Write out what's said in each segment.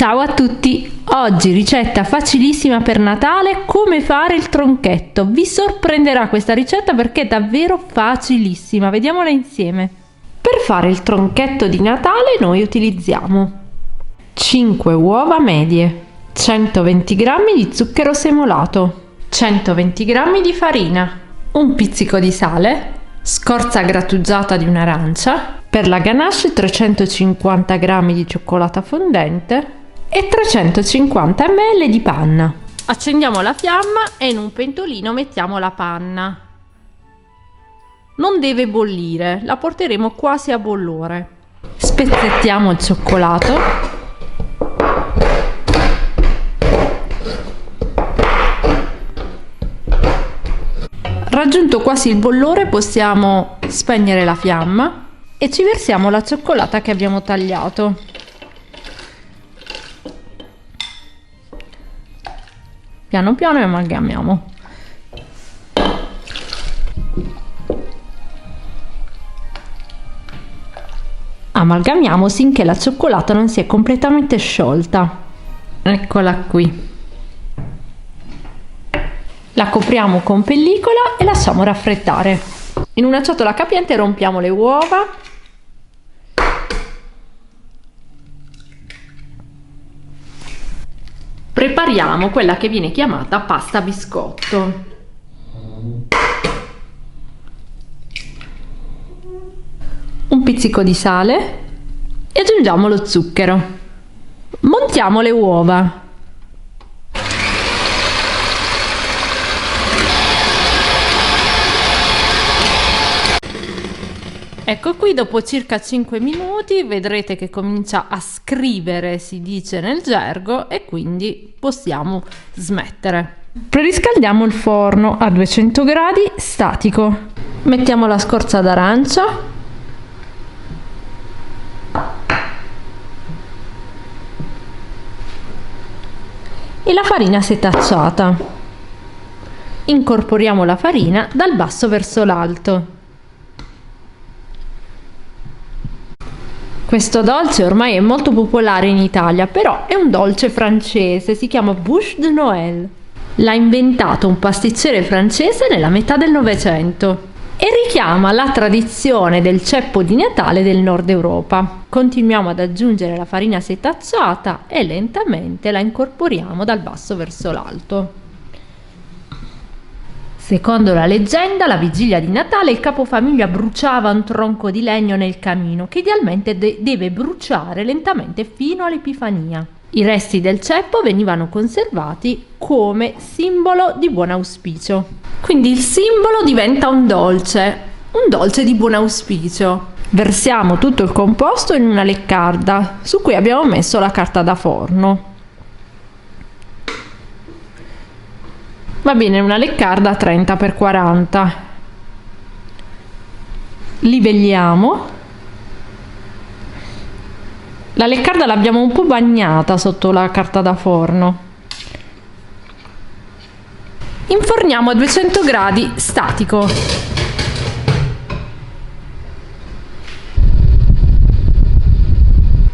Ciao a tutti! Oggi ricetta facilissima per Natale, come fare il tronchetto. Vi sorprenderà questa ricetta perché è davvero facilissima, vediamola insieme. Per fare il tronchetto di Natale noi utilizziamo 5 uova medie, 120 g di zucchero semolato, 120 g di farina, un pizzico di sale, scorza grattugiata di un'arancia, per la ganache 350 g di cioccolata fondente e 350 ml di panna. Accendiamo la fiamma e in un pentolino mettiamo la panna. Non deve bollire, la porteremo quasi a bollore. Spezzettiamo il cioccolato. Raggiunto quasi il bollore possiamo spegnere la fiamma e ci versiamo la cioccolata che abbiamo tagliato. Piano piano amalgamiamo. Amalgamiamo finché la cioccolata non si è completamente sciolta. Eccola qui. La copriamo con pellicola e lasciamo raffreddare. In una ciotola capiente rompiamo le uova. Prepariamo quella che viene chiamata pasta biscotto. Un pizzico di sale e aggiungiamo lo zucchero. Montiamo le uova. Ecco qui, dopo circa 5 minuti vedrete che comincia a scrivere, si dice nel gergo, e quindi possiamo smettere. Preriscaldiamo il forno a 200 gradi statico. Mettiamo la scorza d'arancia e la farina setacciata. Incorporiamo la farina dal basso verso l'alto. Questo dolce ormai è molto popolare in Italia, però è un dolce francese, si chiama Bûche de Noël. L'ha inventato un pasticcere francese nella metà del Novecento e richiama la tradizione del ceppo di Natale del Nord Europa. Continuiamo ad aggiungere la farina setacciata e lentamente la incorporiamo dal basso verso l'alto. Secondo la leggenda, la vigilia di Natale il capofamiglia bruciava un tronco di legno nel camino che idealmente deve bruciare lentamente fino all'Epifania. I resti del ceppo venivano conservati come simbolo di buon auspicio. Quindi il simbolo diventa un dolce di buon auspicio. Versiamo tutto il composto in una leccarda su cui abbiamo messo la carta da forno. Va bene, una leccarda 30x40. Livelliamo. La leccarda l'abbiamo un po' bagnata sotto la carta da forno. Inforniamo a 200 gradi statico.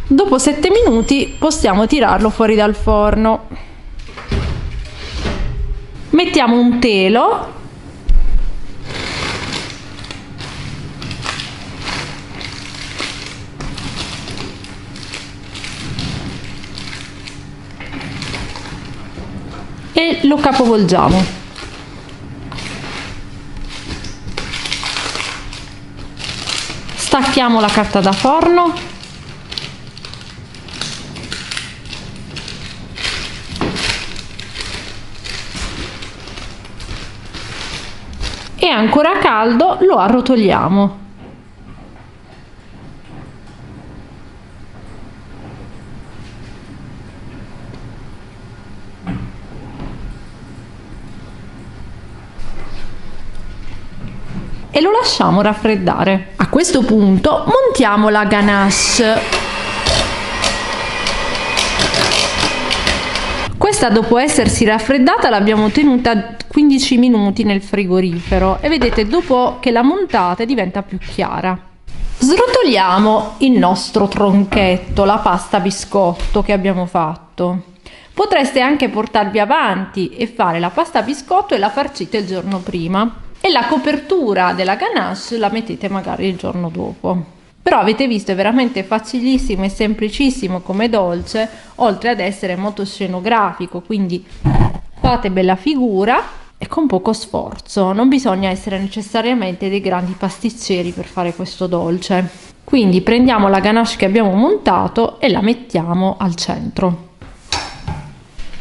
Dopo 7 minuti possiamo tirarlo fuori dal forno. Mettiamo un telo e lo capovolgiamo. Stacchiamo la carta da forno. E ancora caldo lo arrotoliamo. E lo lasciamo raffreddare. A questo punto montiamo la ganache. Questa, dopo essersi raffreddata, l'abbiamo tenuta 15 minuti nel frigorifero e vedete, dopo che la montate diventa più chiara. Srotoliamo il nostro tronchetto, la pasta biscotto che abbiamo fatto. Potreste anche portarvi avanti e fare la pasta biscotto e la farcite il giorno prima e la copertura della ganache la mettete magari il giorno dopo. Però avete visto, è veramente facilissimo e semplicissimo come dolce, oltre ad essere molto scenografico, quindi fate bella figura e con poco sforzo. Non bisogna essere necessariamente dei grandi pasticceri per fare questo dolce. Quindi prendiamo la ganache che abbiamo montato e la mettiamo al centro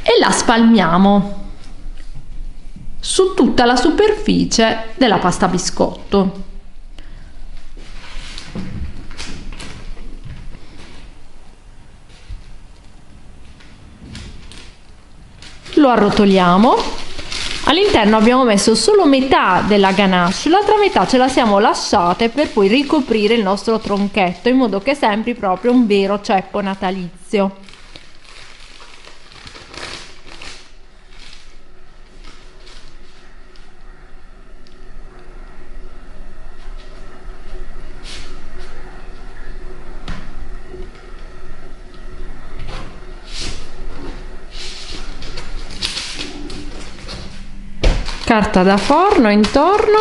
e la spalmiamo su tutta la superficie della pasta biscotto. Lo arrotoliamo. All'interno abbiamo messo solo metà della ganache, l'altra metà ce la siamo lasciate per poi ricoprire il nostro tronchetto in modo che sembri proprio un vero ceppo natalizio. Carta da forno intorno.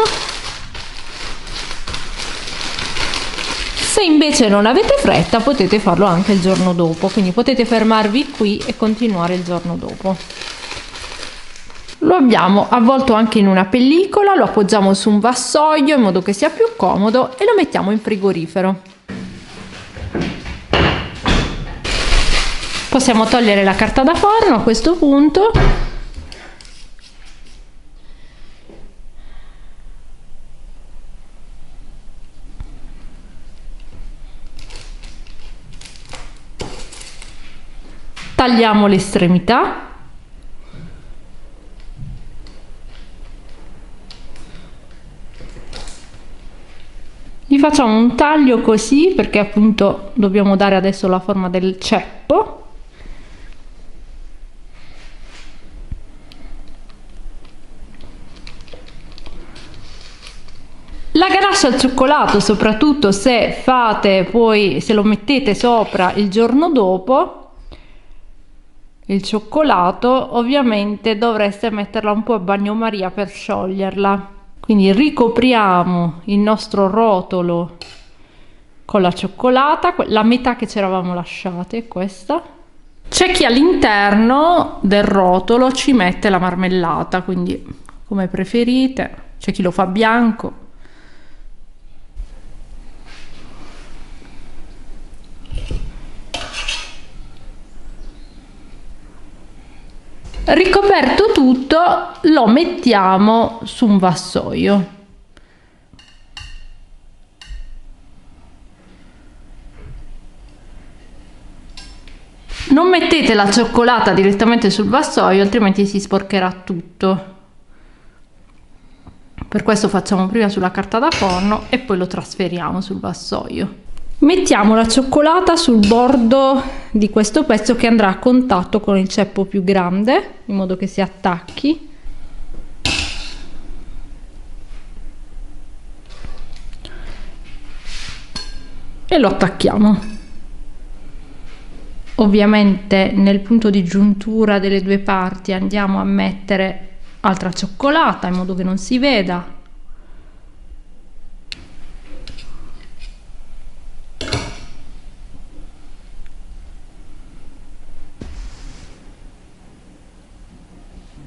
Se invece non avete fretta potete farlo anche il giorno dopo, quindi potete fermarvi qui e continuare il giorno dopo. Lo abbiamo avvolto anche in una pellicola, lo appoggiamo su un vassoio in modo che sia più comodo e lo mettiamo in frigorifero. Possiamo togliere la carta da forno a questo punto. Tagliamo l'estremità. Gli facciamo un taglio così perché appunto dobbiamo dare adesso la forma del ceppo. La ganache al cioccolato, soprattutto se fate poi, se lo mettete sopra il giorno dopo, il cioccolato, ovviamente dovreste metterla un po' a bagnomaria per scioglierla. Quindi ricopriamo il nostro rotolo con la cioccolata, la metà che ci eravamo lasciate è questa. C'è chi all'interno del rotolo ci mette la marmellata, quindi come preferite, c'è chi lo fa bianco. Ricoperto tutto, lo mettiamo su un vassoio. Non mettete la cioccolata direttamente sul vassoio, altrimenti si sporcherà tutto. Per questo facciamo prima sulla carta da forno e poi lo trasferiamo sul vassoio. Mettiamo la cioccolata sul bordo di questo pezzo che andrà a contatto con il ceppo più grande, in modo che si attacchi. E lo attacchiamo. Ovviamente nel punto di giuntura delle due parti andiamo a mettere altra cioccolata in modo che non si veda.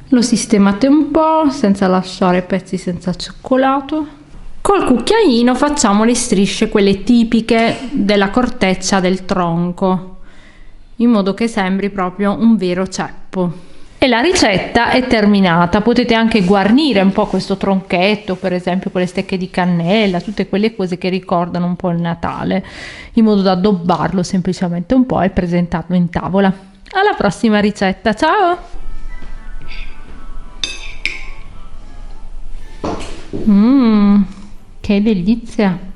Lo sistemate un po' senza lasciare pezzi senza cioccolato. Col cucchiaino facciamo le strisce, quelle tipiche della corteccia del tronco, in modo che sembri proprio un vero ceppo. E la ricetta è terminata. Potete anche guarnire un po' questo tronchetto, per esempio con le stecche di cannella, tutte quelle cose che ricordano un po' il Natale, in modo da addobbarlo semplicemente un po' e presentarlo in tavola. Alla prossima ricetta, ciao! Che delizia!